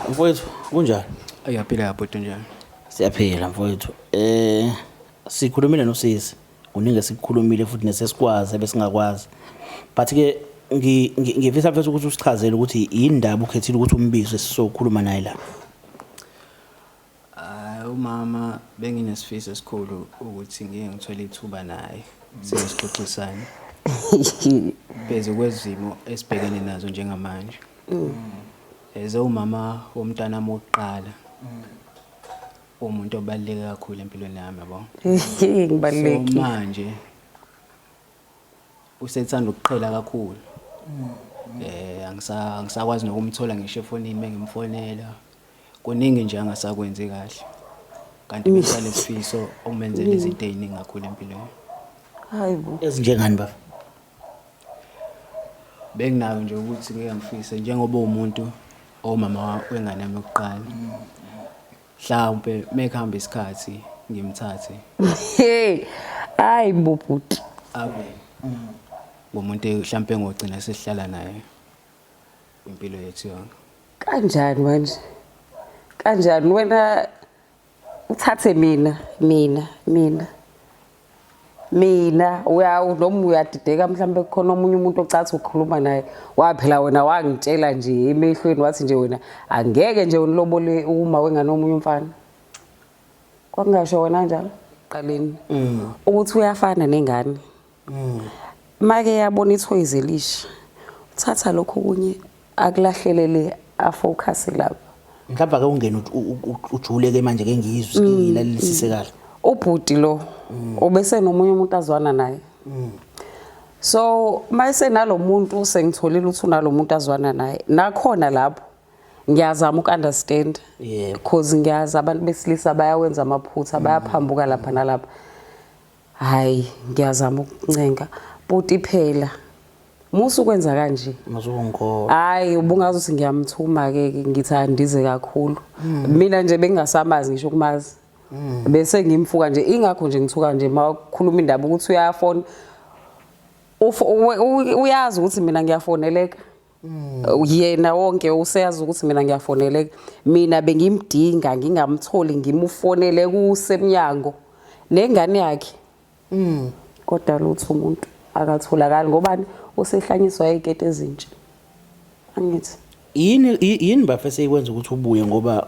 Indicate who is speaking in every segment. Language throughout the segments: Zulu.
Speaker 1: Mfowethu, kunjani?
Speaker 2: Ayaphila yabhuti njani?
Speaker 1: Siyaphila mfowethu. Sikhulumile nosisi. Kuningi sikukhulumile futhi nesesikwazi besingakwazi. But ke ngifisa mfethu ukuthi usichazele ukuthi yini indaba ukhethile ukuthi umbizwe sizokhuluma naye la.
Speaker 2: Umama benginesifiso esikhulu ukuthi ngike ngithole ithuba naye sesixoxisana. Beze kwezimo esibhekene nazo njengamanje. Eze umama womntana wokuqala. Umuntu obaluleke kakhulu empilweni yami yabo.
Speaker 3: Ngibalulekile.
Speaker 2: So manje usethanda ukuqhela kakhulu. Angisakwazi nokumthola ngisho efonini mengimfonela. Kuningi nje angasakwenzi kahle. Kanti besale isifiso okumenzela izinto eziningi kakhulu empilweni.
Speaker 3: Hayibo.
Speaker 1: Ezinjengani bafa?
Speaker 2: Benginayo nje ukuthi ngeke ngifise njengoba umuntu omama wengane yami yokuqala. Mhlawumbe mekuhamba isikhathi ngimthathe.
Speaker 3: Hayibo bhuti.
Speaker 2: Abe. Ngomuntu mhlawumbe ngogcina sesihlala naye impilo yethu yonke.
Speaker 3: Kanjani manje? Kanjani wena uthathe mina noma uyadideka mhlawumbe kukhona omunye umuntu ocathi ukukhuluma naye waphela wena wangitshela nje emehlweni wathi nje wena angeke nje unilobole uma wengane omunye umfana. Kwakungasho wena njalo qaleni ukuthi uyafana nengane. Make yabona ithoyize lisha. Uthatha lokho kunye akulahlelele afocus lapha.
Speaker 1: Mhlawumbe ake ungene ujuleke manje ke ngizwe ngilalelisise kahle.
Speaker 3: Ubhuti lo obese nomunye umuntu azwana naye. So mayise nalomuntu sengitholile ukuthi unalomuntu azwana naye. Nakhona lapho ngiyazama ukunderstand. Because ngiyazi abantu besilisa bayawenza amaphutha bayaphambuka lapha nalapha. Hayi ngiyazama ukuncenga buti phela. Musu kwenza kanje.
Speaker 1: Mazungikho.
Speaker 3: Hayi ubungazi ukuthi ngiyamthuma ke ngithandize kakhulu. Mina nje bengingasamazi ngisho kumazi. Bese ngimfuka nje ingakho nje ngithuka nje makukhuluma indaba ukuthi uyafona. Uyazi ukuthi mina ngiyafoneleka. Yena wonke useyazi ukuthi mina ngiyafoneleka. Mina bengimdinga ngingamtholi ngimufonele kusemnyango nengane yakhe. Kodwa lutho umuntu akatholakala ngobani usehlanyiswa izikete ezintsha. Angithi
Speaker 1: yini bafese ikwenza ukuthi ubuye ngoba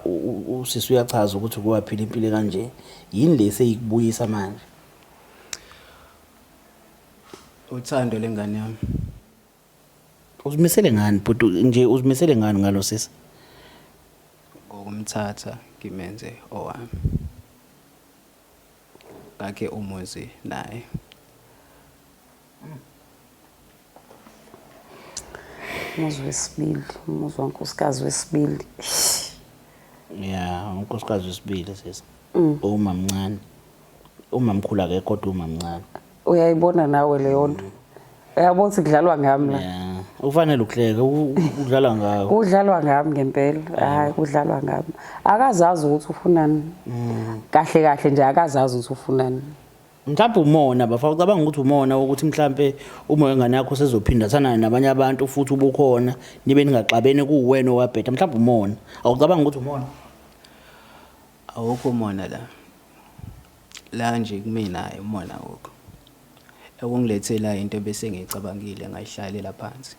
Speaker 1: usisi uyachaza ukuthi kuwaphila impilo kanje yini lese ikubuyisa manje
Speaker 2: uthando lengane yami
Speaker 1: uzimisele ngani but nje uzimisele ngani ngalo sisi
Speaker 2: ngokumthatha ngimenze owami ngakhe umuzi naye
Speaker 3: umuzi wesibili umuzi wankosikazi wesibili
Speaker 1: unkosikazi wesibili sisi uma mncane uma mkhulu ake kodwa uma mncane
Speaker 3: uyayibona nawe leyo nto uyabona ukuthi kudlalwa ngami la
Speaker 1: ufanele ukuhleka udlala ngawo
Speaker 3: udlalwa ngami ngempela hayi kudlalwa ngami akazazi ukuthi ufunani kahle kahle nje akazazi ukuthi ufunani
Speaker 1: mhlawumbe umona bafa ucabanga ukuthi umona ukuthi mhlawumbe uma wengane yakho sezophinda thana nabanye abantu futhi ubukhona nibe ningaxabene kuwena owabhetha mhlawumbe umona awucabanga ukuthi umona
Speaker 2: awukho umona la nje kumina umona awukho ekungilethela into bese ngicabangile ngayihlalela phansi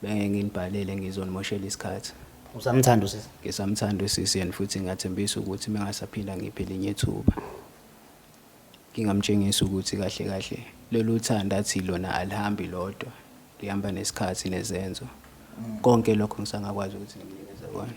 Speaker 2: benge nginibhalele ngizonimoshela isikhathi
Speaker 1: usamthanda sisi
Speaker 2: ngisamthanda sisi yena futhi ngathembisa ukuthi mengasaphinda ngiphele inyethuba ngingamtshengisa ukuthi kahle kahle lolu thanda athi lona alihambi lodwa lihamba nesikhathi nezenzo konke lokho ngisangakwazi ukuthi nginikeze kona